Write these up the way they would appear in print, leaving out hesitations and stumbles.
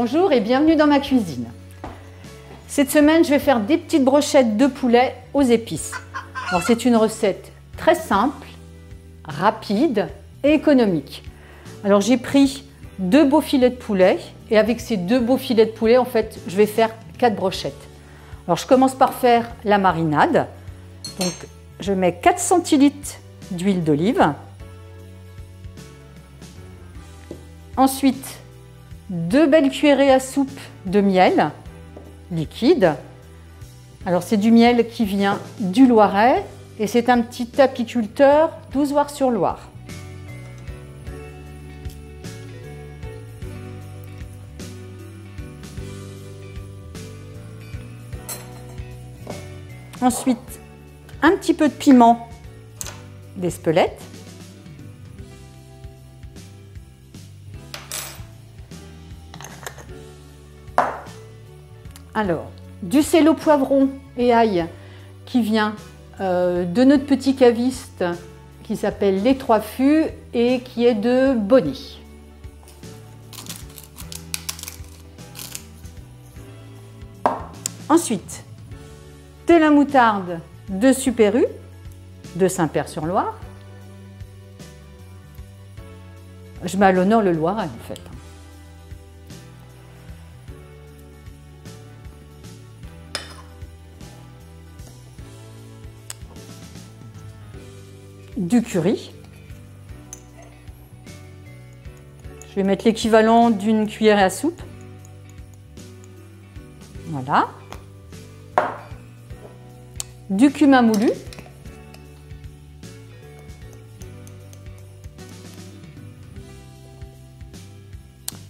Bonjour et bienvenue dans ma cuisine. Cette semaine, je vais faire des petites brochettes de poulet aux épices. Alors c'est une recette très simple, rapide et économique. Alors j'ai pris 2 beaux filets de poulet et avec ces 2 beaux filets de poulet, en fait, je vais faire 4 brochettes. Alors je commence par faire la marinade. Donc je mets 4 centilitres d'huile d'olive. Ensuite, 2 belles cuillerées à soupe de miel liquide. Alors c'est du miel qui vient du Loiret et c'est un petit apiculteur d'Ozoir-sur-Loire. Ensuite, un petit peu de piment d'Espelette. Alors, du sello poivron et ail qui vient de notre petit caviste qui s'appelle Les Trois Fûts et qui est de Bonny. Ensuite, de la moutarde de Super U, de Saint-Père-sur-Loire. Je mets à l'honneur le Loiret en fait. Du curry. Je vais mettre l'équivalent d'une cuillerée à soupe. Voilà. Du cumin moulu.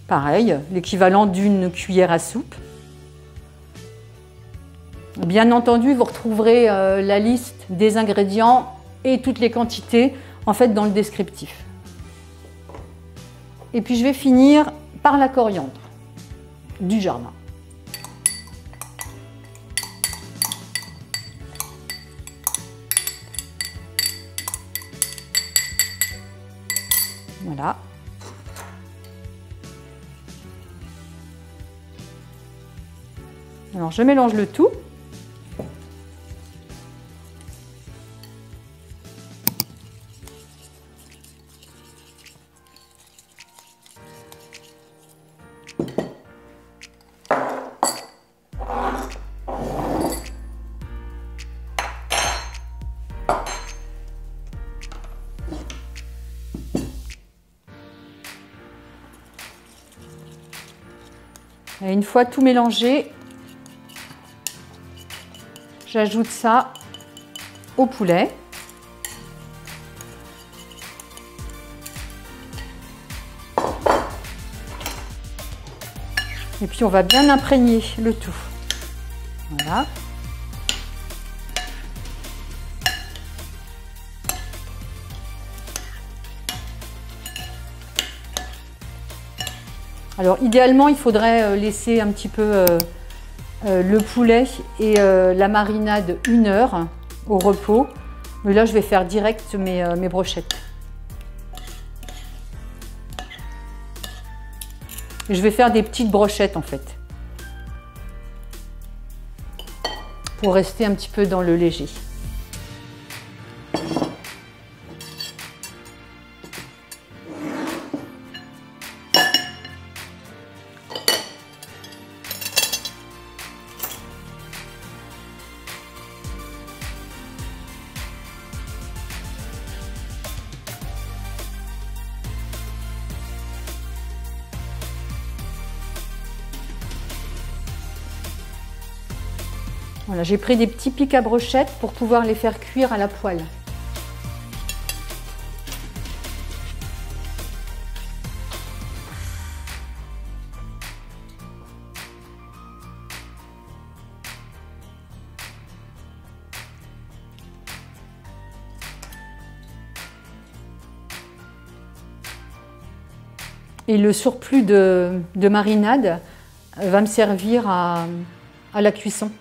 Pareil, l'équivalent d'une cuillère à soupe. Bien entendu, vous retrouverez la liste des ingrédients et toutes les quantités en fait dans le descriptif. Et puis je vais finir par la coriandre du jardin. Voilà. Alors je mélange le tout. Et une fois tout mélangé, j'ajoute ça au poulet. Et puis on va bien imprégner le tout. Voilà. Alors idéalement, il faudrait laisser un petit peu le poulet et la marinade 1 heure au repos. Mais là, je vais faire direct mes brochettes. Et je vais faire des petites brochettes en fait, pour rester un petit peu dans le léger. Voilà, j'ai pris des petits pics à brochettes pour pouvoir les faire cuire à la poêle. Et le surplus de marinade va me servir à la cuisson.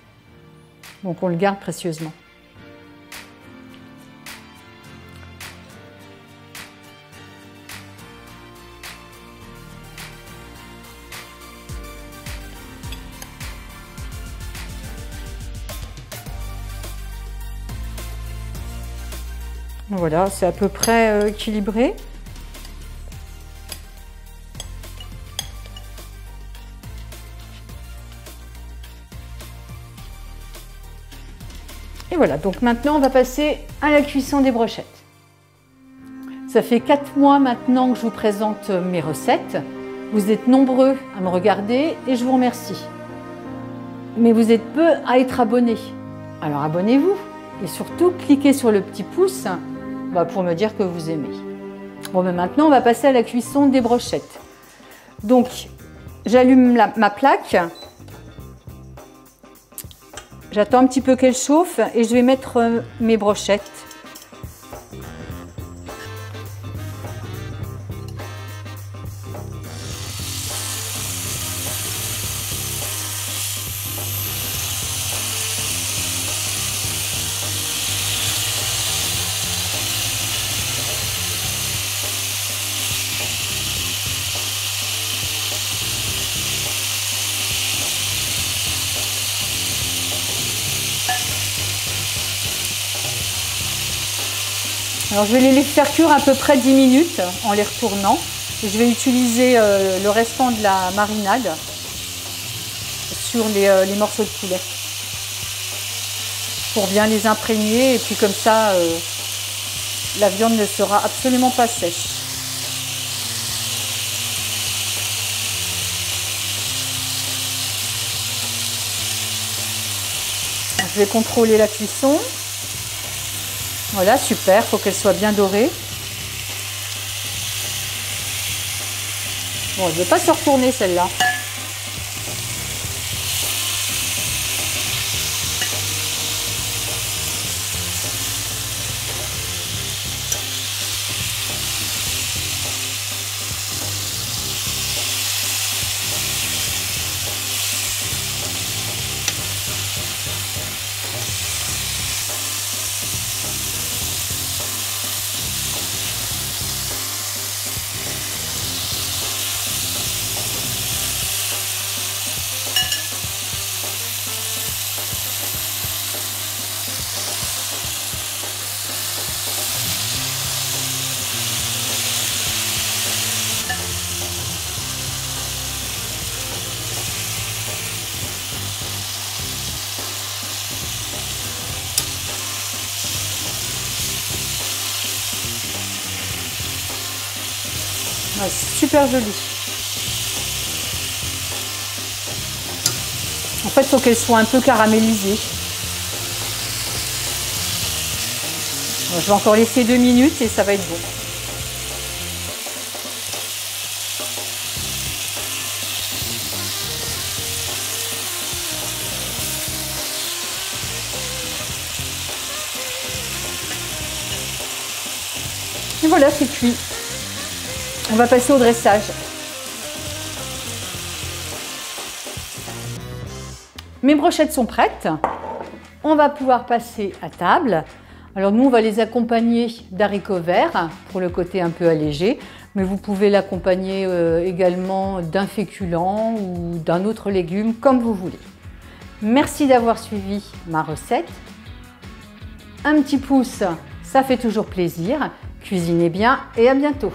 Donc on le garde précieusement. Voilà, c'est à peu près équilibré. Et voilà, donc maintenant on va passer à la cuisson des brochettes. Ça fait 4 mois maintenant que je vous présente mes recettes. Vous êtes nombreux à me regarder et je vous remercie. Mais vous êtes peu à être abonnés. Alors abonnez-vous et surtout cliquez sur le petit pouce pour me dire que vous aimez. Bon, mais maintenant on va passer à la cuisson des brochettes. Donc j'allume ma plaque. J'attends un petit peu qu'elle chauffe et je vais mettre mes brochettes. Alors je vais les laisser faire cuire à peu près 10 minutes en les retournant. Et je vais utiliser le restant de la marinade sur les morceaux de poulet pour bien les imprégner et puis comme ça la viande ne sera absolument pas sèche. Je vais contrôler la cuisson. Voilà, super, il faut qu'elle soit bien dorée. Bon, elle ne veut pas se retourner celle-là. Ouais, c'est super joli. En fait, il faut qu'elle soit un peu caramélisée. Bon, je vais encore laisser 2 minutes et ça va être bon. Et voilà, c'est cuit. On va passer au dressage. Mes brochettes sont prêtes. On va pouvoir passer à table. Alors nous, on va les accompagner d'haricots verts pour le côté un peu allégé. Mais vous pouvez l'accompagner également d'un féculent ou d'un autre légume, comme vous voulez. Merci d'avoir suivi ma recette. Un petit pouce, ça fait toujours plaisir. Cuisinez bien et à bientôt.